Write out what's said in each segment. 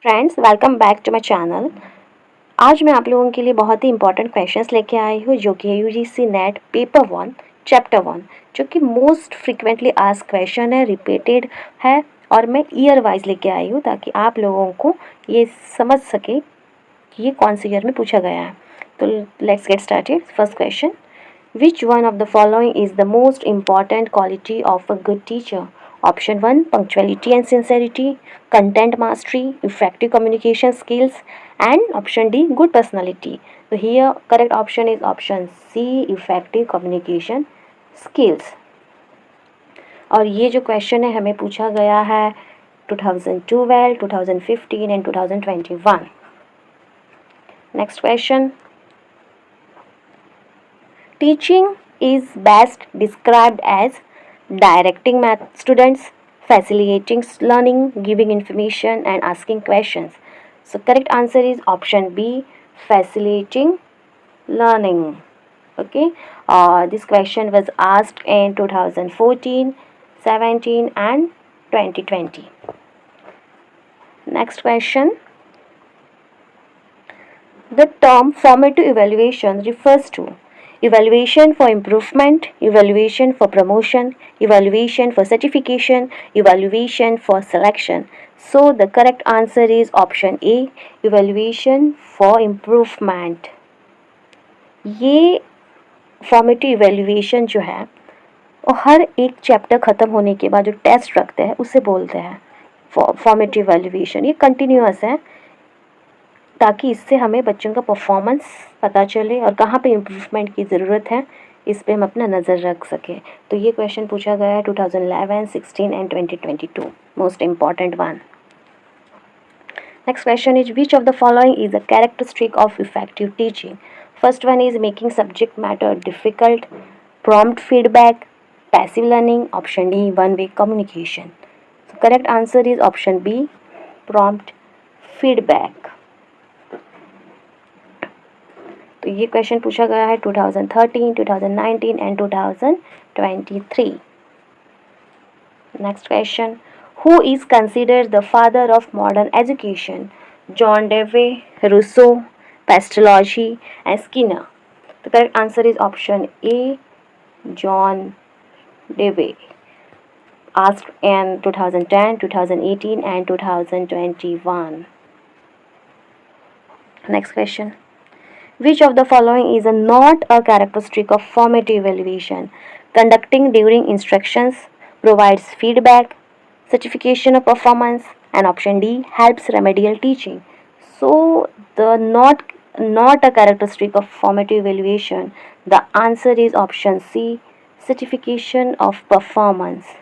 Friends, welcome back to my channel. आज मैं आप लोगों के लिए बहुत ही इंपॉर्टेंट क्वेश्चंस लेके आई हूँ जो कि है यूजीसी नेट पेपर 1 चैप्टर 1, जो कि मोस्ट फ्रीक्वेंटली आस्क्ड क्वेश्चन है, रिपीटेड है और मैं ईयर वाइज लेके आई हूँ ताकि आप लोगों को ये समझ सके कि ये कौन से ईयर में पूछा गया है। तो let's get started. First question, which one of the following is the most important quality of a good teacher? Option 1, punctuality and sincerity, content mastery, effective communication skills, and option D, good personality. So here correct option is option C, effective communication skills. और ये जो question है हमें पूछा गया है 2012, 2015 and 2021. Next question. Teaching is best described as directing math students, facilitating learning, giving information, and asking questions. So, correct answer is option B, facilitating learning. Okay, this question was asked in 2014, 17, and 2020. Next question. The term formative evaluation refers to evaluation for improvement, evaluation for promotion, evaluation for certification, evaluation for selection. So the correct answer is option A, evaluation for improvement. ये formative evaluation जो है वो हर एक chapter ख़त्म होने के बाद जो टेस्ट रखते हैं उसे बोलते हैं फॉर्मेटिव इवेल्युएशन। ये कंटिन्यूअस है ताकि इससे हमें बच्चों का परफॉर्मेंस पता चले और कहाँ पे इम्प्रूवमेंट की ज़रूरत है इस पे हम अपना नज़र रख सकें। तो ये क्वेश्चन पूछा गया है 2011, 16 and 2022, most important one. Next question is which of the following is a characteristic of effective teaching? First one is making subject matter difficult, prompt feedback, passive learning, option D one way communication. So correct answer is option B, prompt feedback. तो ये question पूछा गया है 2013, 2019 and 2023. Next question, who is considered the father of modern education? John Dewey, Rousseau, Pestalozzi and Skinner. The correct answer is option A, John Dewey. Asked in 2010, 2018 and 2021. Next question. Which of the following is not a characteristic of formative evaluation? Conducting during instructions, provides feedback, certification of performance, and option D, helps remedial teaching. So the not a characteristic of formative evaluation, the answer is option C, certification of performance.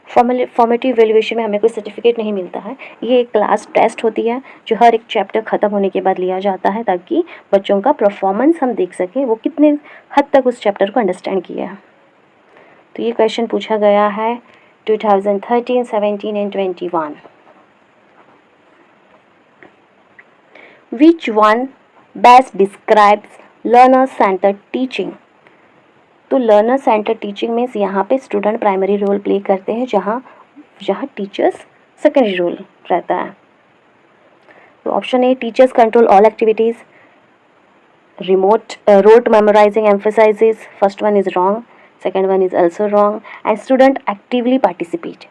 Formative evaluation में हमें कोई certificate नहीं मिलता है। ये एक class test होती है जो हर एक चैप्टर ख़त्म होने के बाद लिया जाता है ताकि बच्चों का परफॉर्मेंस हम देख सकें वो कितने हद तक उस चैप्टर को अंडरस्टैंड किया है। तो ये क्वेश्चन पूछा गया है 2013, 17 and 21. Which one best describes learner centred teaching? तो लर्नर सेंटर टीचिंग मीन्स यहाँ पे स्टूडेंट प्राइमरी रोल प्ले करते हैं जहाँ टीचर्स सेकेंडरी रोल रहता है। तो option A, teachers control all activities, remote rote memorizing emphasizes. First one is wrong, second one is also wrong, and student actively participate,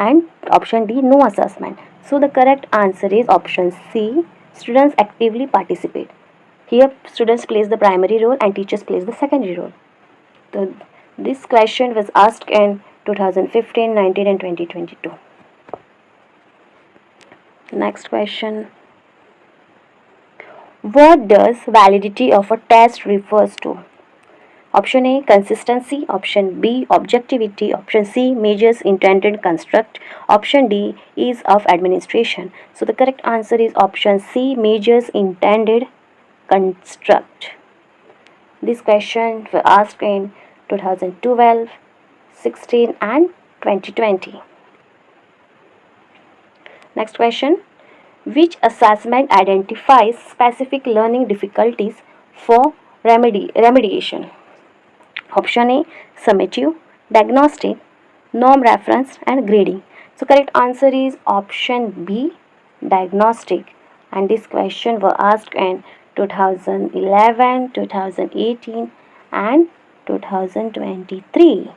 and option D, no assessment. So the correct answer is option C, students actively participate. Here students plays the primary role and teachers plays the secondary role. So this question was asked in 2015, 19 and 2022. Next question. What does validity of a test refers to? Option A, consistency. Option B, objectivity. Option C, measures intended construct. Option D, ease of administration. So the correct answer is option C, measures intended construct. This question was asked in 2012, 16 and 2020. Next question. Which assessment identifies specific learning difficulties for remediation? Option A, summative, diagnostic, norm reference and grading. So correct answer is option B, diagnostic, and this question were asked in 2011, 2018 and 2023.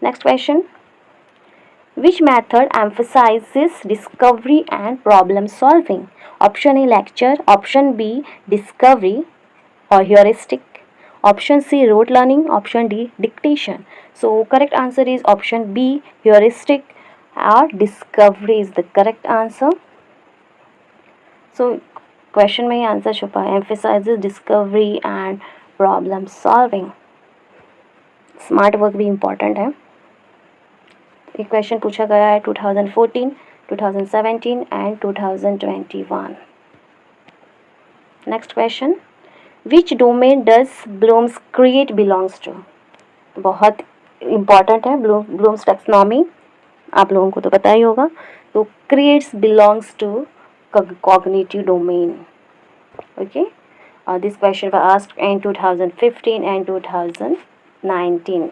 Next question. Which method emphasizes discovery and problem solving? Option A lecture, option B discovery or heuristic, option C rote learning, option D dictation. So correct answer is option B heuristic or discovery is the correct answer. So question में ही answer छुपा है, emphasizes discovery and problem solving. Smart work भी important है. ये question पूछा गया है 2014, 2017 and 2021. Next question. Which domain does Bloom's create belongs to? बहुत इम्पॉर्टेंट है. ब्लूम्स टैक्सोनॉमी आप लोगों को तो पता ही होगा. तो creates belongs to cognitive domain. Okay, this question was asked in 2015 and 2019.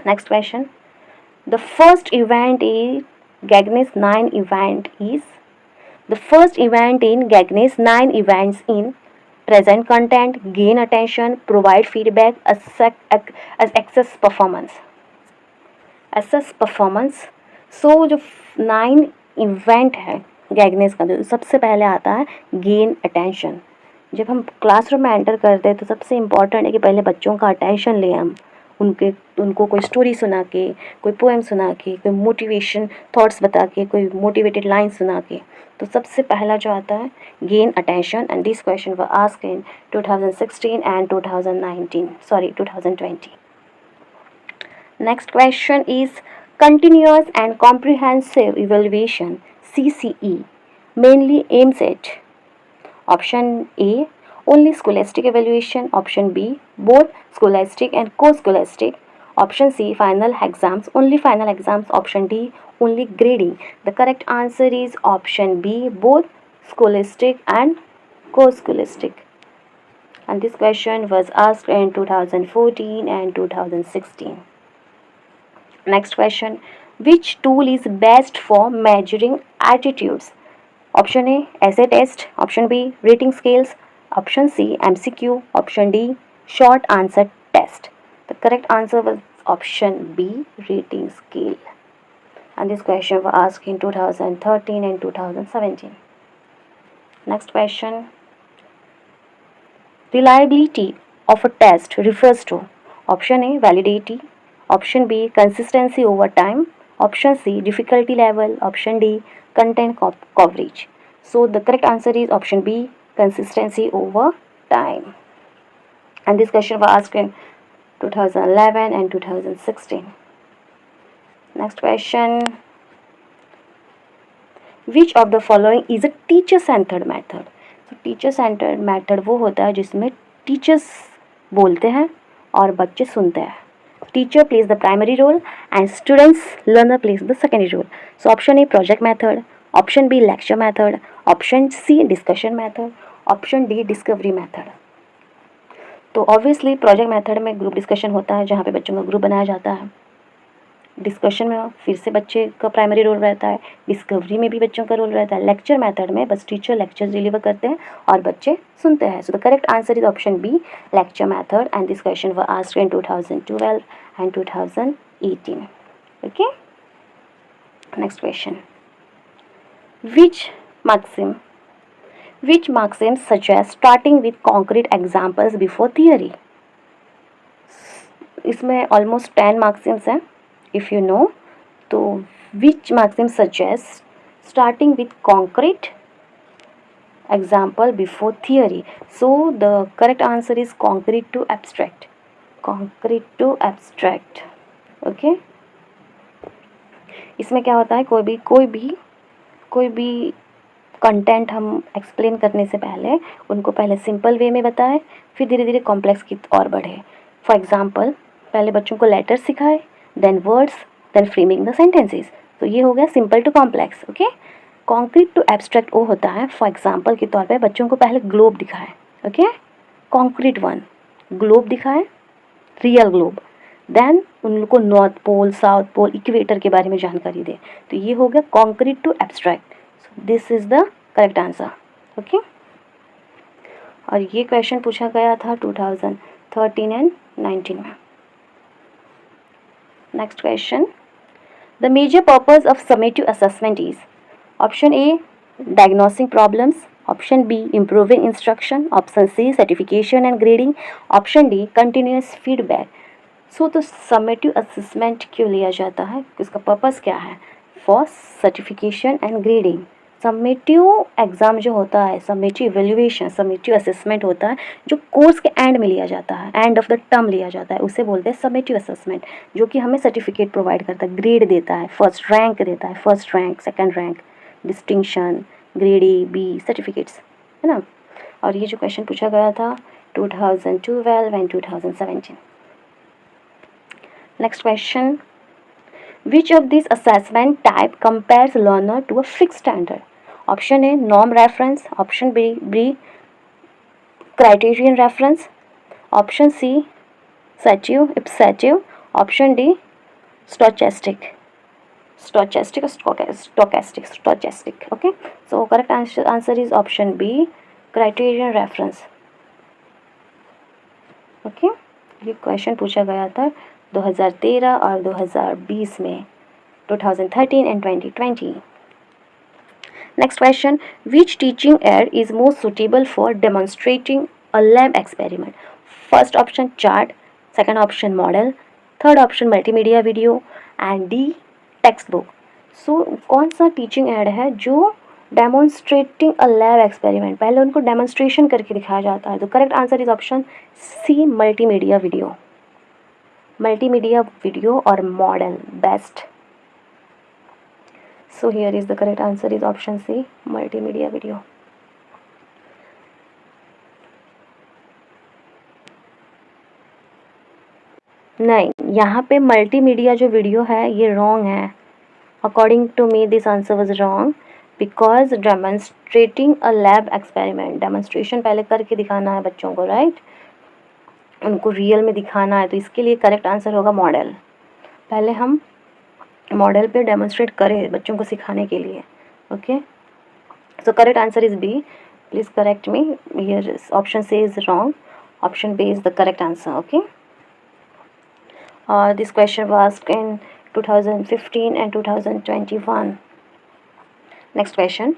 Next question. The first event in Gagne's 9 event is the first event in Gagne's 9 events in present content, gain attention, provide feedback, assess performance. Assess performance. So जो 9 event है गैगनेस का, तो सबसे पहले आता है gain attention. जब हम क्लासरूम में एंटर करते हैं तो सबसे इम्पॉर्टेंट है कि पहले बच्चों का अटेंशन लें हम. उनको कोई स्टोरी सुना के, कोई पोएम सुना के, कोई मोटिवेशन थॉट्स बता के, कोई मोटिवेटेड लाइन सुना के. तो सबसे पहला जो आता है gain attention. And this question were asked in 2016 and 2020. Next question is continuous and comprehensive evaluation CCE mainly aims at option A only scholastic evaluation, option B both scholastic and co-scholastic, option C final exams, only final exams, option D only grading. The correct answer is option B both scholastic and co-scholastic. And this question was asked in 2014 and 2016. Next question. Which tool is best for measuring attitudes? Option A essay test, option B rating scales, option C MCQ, option D short answer test. The correct answer was option B rating scale. And this question was asked in 2013 and 2017. Next question. Reliability of a test refers to option A validity, option B consistency over time, option C difficulty level, option D content coverage. So the correct answer is option B consistency over time. And this question was asked in 2011 and 2016. Next question. Which of the following is a teacher centered method? So teacher centered method वो होता है जिसमें teachers बोलते हैं और बच्चे सुनते हैं. Teacher plays the primary role and students learner plays the secondary role. So option A project method, option B lecture method, option C discussion method, option D discovery method. तो obviously project method में group discussion होता है जहाँ पे बच्चों का group बनाया जाता है. डिस्कशन में फिर से बच्चे का प्राइमरी रोल रहता है. डिस्कवरी में भी बच्चों का रोल रहता है. लेक्चर मेथड में बस टीचर लेक्चर डिलीवर करते हैं और बच्चे सुनते हैं. So the correct answer is option B lecture method. And this question were asked in 2012 and 2018. Okay, next question. which maxim suggest starting with concrete examples before theory? इसमें almost 10 maxims हैं. If you know, तो which maxim suggests starting with concrete example before theory? So the correct answer is concrete to abstract. Concrete to abstract. Okay. इसमें क्या होता है, कोई भी content हम एक्सप्लेन करने से पहले उनको पहले सिंपल वे में बताएं, फिर धीरे धीरे कॉम्प्लेक्स की ओर बढ़े. फॉर एग्जाम्पल पहले बच्चों को लेटर्स सिखाए, then words, then framing the sentences. तो ये हो गया simple to complex. Okay. Concrete to abstract वो होता है, फॉर एग्जाम्पल के तौर पे बच्चों को पहले ग्लोब दिखाए. ओके, कॉन्क्रीट वन ग्लोब दिखाए, रियल ग्लोब. देन उन लोग को north pole, south pole, equator के बारे में जानकारी दे. तो ये हो गया concrete to abstract. This is the correct answer. Okay. और ये क्वेश्चन पूछा गया था 2013 एंड 19 में. Next question. The major purpose of summative assessment is option A diagnosing problems, option B improving instruction, option C certification and grading, option D continuous feedback. सो तो summative assessment क्यों लिया जाता है, इसका पर्पस क्या है? For certification and grading. Summative exam जो होता है, समेटिव इवेल्युएशन, समेटिव असेसमेंट होता है जो कोर्स के एंड में लिया जाता है, एंड ऑफ द टर्म लिया जाता है, उसे बोलते हैं समेटिव असेसमेंट, जो कि हमें सर्टिफिकेट प्रोवाइड करता है, ग्रेड देता है, फर्स्ट रैंक देता है, first rank, second rank, distinction, grade A B certificates, है ना. और ये जो क्वेश्चन पूछा गया था 2012 and 2017. Next question. Which of this assessment type compares learner to a fix standard? Option A norm reference, option B criterion reference, option C सेटिव ipsative, option D stochastic. Stochastic or stochastic. Okay, so correct answer is option B, criterion reference. Okay, ये question पूछा गया था 2013 और 2020 में, 2013 and 2020. Next question. Which teaching aid is most suitable for demonstrating a lab experiment? First option chart, second option model, third option multimedia video and D textbook. So कौन सा teaching add है जो demonstrating a lab experiment, पहले उनको demonstration करके दिखाया जाता है? तो correct answer is option C multimedia video. Multimedia video और model based. So here is the correct answer is option C multimedia video. नहीं, यहाँ पे मल्टीमीडिया जो वीडियो है ये रॉन्ग है. According to me this answer was wrong because demonstrating a lab experiment, demonstration पहले करके दिखाना है बच्चों को, राइट, उनको रियल में दिखाना है, तो इसके लिए करेक्ट आंसर होगा मॉडल. पहले हम मॉडल पे डेमोन्स्ट्रेट करें बच्चों को सिखाने के लिए. Okay, so correct answer is B. Please correct me here. Option C is wrong, option B is the correct answer. Okay. This question was asked in 2015 and 2021. Next question.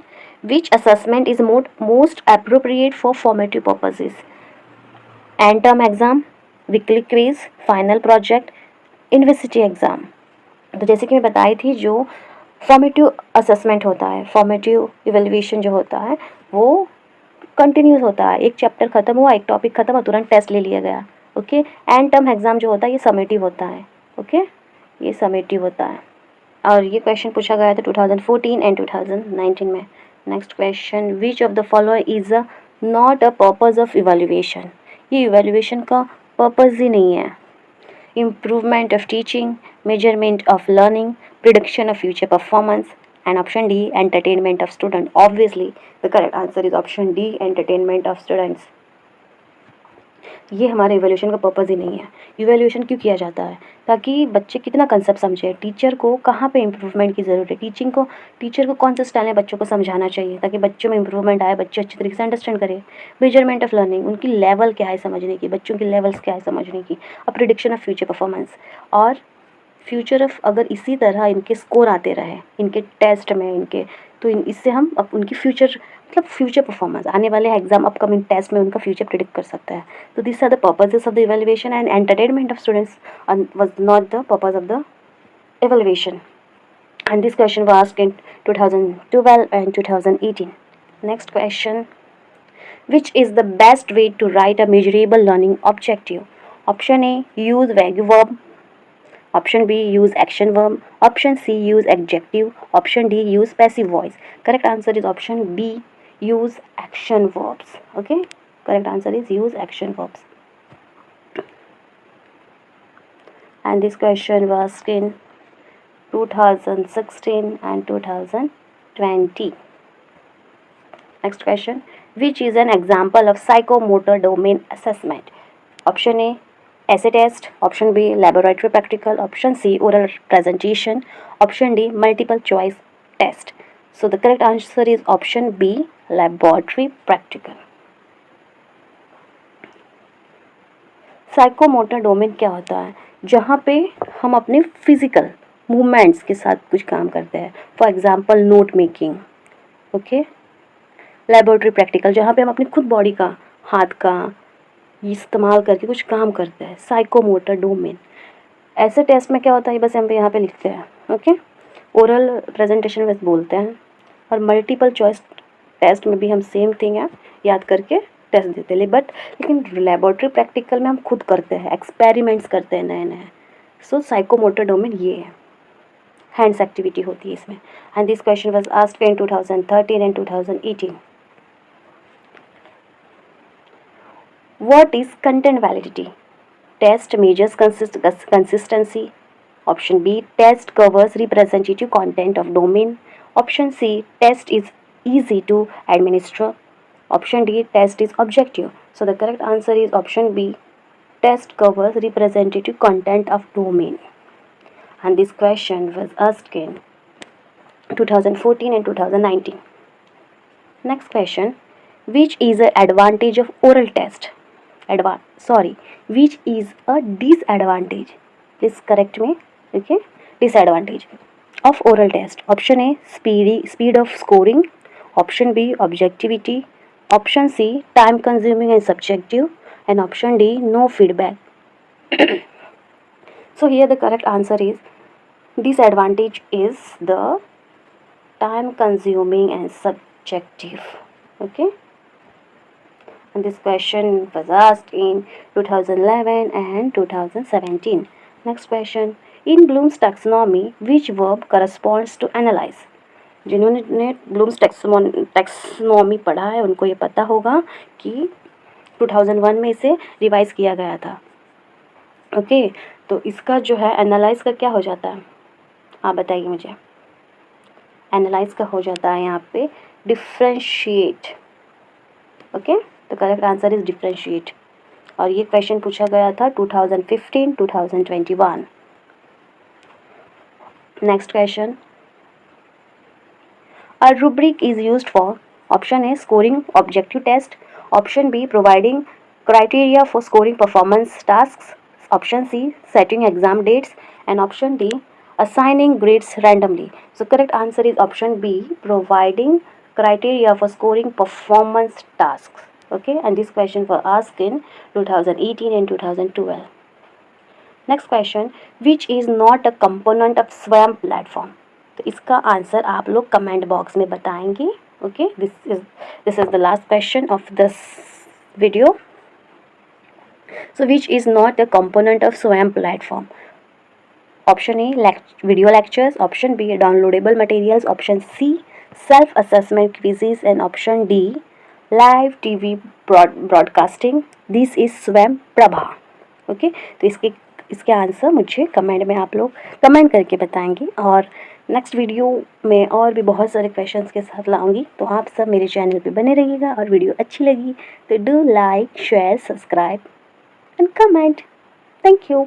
Which assessment is most appropriate for formative purposes? End term exam, weekly quiz, final project, university exam. तो जैसे कि मैं बताई थी, जो formative assessment होता है, formative evaluation जो होता है वो कंटिन्यूस होता है. एक चैप्टर ख़त्म हुआ, एक टॉपिक ख़त्म हुआ, तुरंत टेस्ट ले लिया गया. ओके. एंड टर्म एग्ज़ाम जो होता है ये समेटिव होता है. ओके, ये समेटिव होता है. और ये क्वेश्चन पूछा गया था 2014 एंड 2019 में. Next question. Which of the following is not a purpose of evaluation? ये इवेल्युएशन का पर्पज़ ही नहीं है. Improvement of teaching, measurement of learning, prediction of future performance, and option D entertainment of student. Obviously the correct answer is option D entertainment of students. ये हमारे evolution का purpose ही नहीं है. Evolution क्यों किया जाता है? ताकि बच्चे कितना कंसेप्ट समझे, टीचर को कहाँ पे इम्प्रूवमेंट की ज़रूरत है, टीचर को कौन सा स्टाइल है बच्चों को समझाना चाहिए ताकि बच्चों में इम्प्रूवमेंट आए, बच्चे अच्छी तरीके से अंडरस्टैंड करें. मेजरमेंट ऑफ लर्निंग, उनकी लेवल क्या है समझने की, बच्चों की लेवल्स क्या है समझने की. और प्रिडिक्शन ऑफ फ्यूचर परफॉर्मेंस, और फ्यूचर ऑफ अगर इसी तरह इनके स्कोर आते रहे इनके टेस्ट में इनके, तो इससे हम अब उनकी फ्यूचर फ्यूचर परफॉर्मेंस, आने वाले एग्जाम अपकमिंग टेस्ट में उनका फ्यूचर प्रिडिक्ट कर सकता है. तो this are the purposes of the evaluation, and entertainment of students was not the purpose of the evaluation. And this question was asked in 2012 and 2018. Next question. Which is the best way to write a measurable learning objective? Option A, use vague verb. Option B, use action verb. Option C, use adjective. Option D, use passive voice. Correct answer is option B, use action verbs. Okay, correct answer is use action verbs. And this question was in 2016 and 2020. Next question. Which is an example of psychomotor domain assessment? Option A, essay test. Option B, laboratory practical. Option C, oral presentation. Option D, multiple choice test. So the correct answer is option B, laboratory practical. Psychomotor domain क्या होता है? जहाँ पे हम अपने physical movements के साथ कुछ काम करते हैं, for example note making, okay. Laboratory practical, जहाँ पे हम अपनी खुद बॉडी का, हाथ का इस्तेमाल करके कुछ काम करते हैं। साइकोमोटर डोमेन, ऐसे टेस्ट में क्या होता है, बस हम यहाँ पे लिखते हैं, ओके। ओरल प्रेजेंटेशन बस बोलते हैं, और मल्टीपल चॉइस टेस्ट में भी हम सेम थिंग है, याद करके टेस्ट देते हैं। लेकिन लेबोरेटरी प्रैक्टिकल में हम खुद करते हैं, एक्सपेरिमेंट्स करते हैं नए नए। सो साइकोमोटर डोमेन ये है, हैंड्स एक्टिविटी होती है इसमें। And this question was asked in 2013 and 2018. What is content validity? Test measures consistency. Option B, test covers representative content of domain. Option C, test is easy to administer. Option D, test is objective. So the correct answer is option B, test covers representative content of domain. And this question was asked in 2014 and 2019. Next question, which is an advantage of oral test? Which is a disadvantage? Please correct me. Okay, disadvantage of oral test. Option A, speed of scoring. Option B, objectivity. Option C, time consuming and subjective. And option D, no feedback. So here the correct answer is disadvantage is the time consuming and subjective. Okay. And this question was asked in 2011 and 2017. Next question, in Bloom's taxonomy, which verb corresponds to analyze? जिन्होंने blooms taxonomy पढ़ा है उनको ये पता होगा कि 2001 में इसे रिवाइज किया गया था, ओके। तो इसका जो है एनालाइज का क्या हो जाता है, आप बताइए मुझे। एनालाइज का हो जाता है यहाँ पे डिफ्रेंशिएट, ओके। तो करेक्ट आंसर इज डिफ्रेंशिएट, और ये क्वेश्चन पूछा गया था 2015, 2021. Next question, a rubric is used for option A, scoring objective test. Option B, providing criteria for scoring performance tasks. Option C, setting exam dates. And option D, assigning grades randomly. So correct answer is option B, providing criteria for scoring performance tasks. Okay, and this question was asked in 2018 and 2012. Next question, which is not a component of SWAYAM platform? तो इसका answer आप लोग comment box में बताएंगे, okay. This is the last question of this video. So which is not a component of SWAYAM platform? Option A, video lectures. Option B, downloadable materials. Option C, self-assessment quizzes. And option D, live TV broadcasting. This is SWAYAM Prabha. Okay, तो इसके answer मुझे comment में आप लोग comment करके बताएंगे, और next video में और भी बहुत सारे क्वेश्चंस के साथ लाऊंगी। तो आप सब मेरे चैनल पे बने रहिएगा, और वीडियो अच्छी लगी तो do like, share, subscribe and comment. Thank you.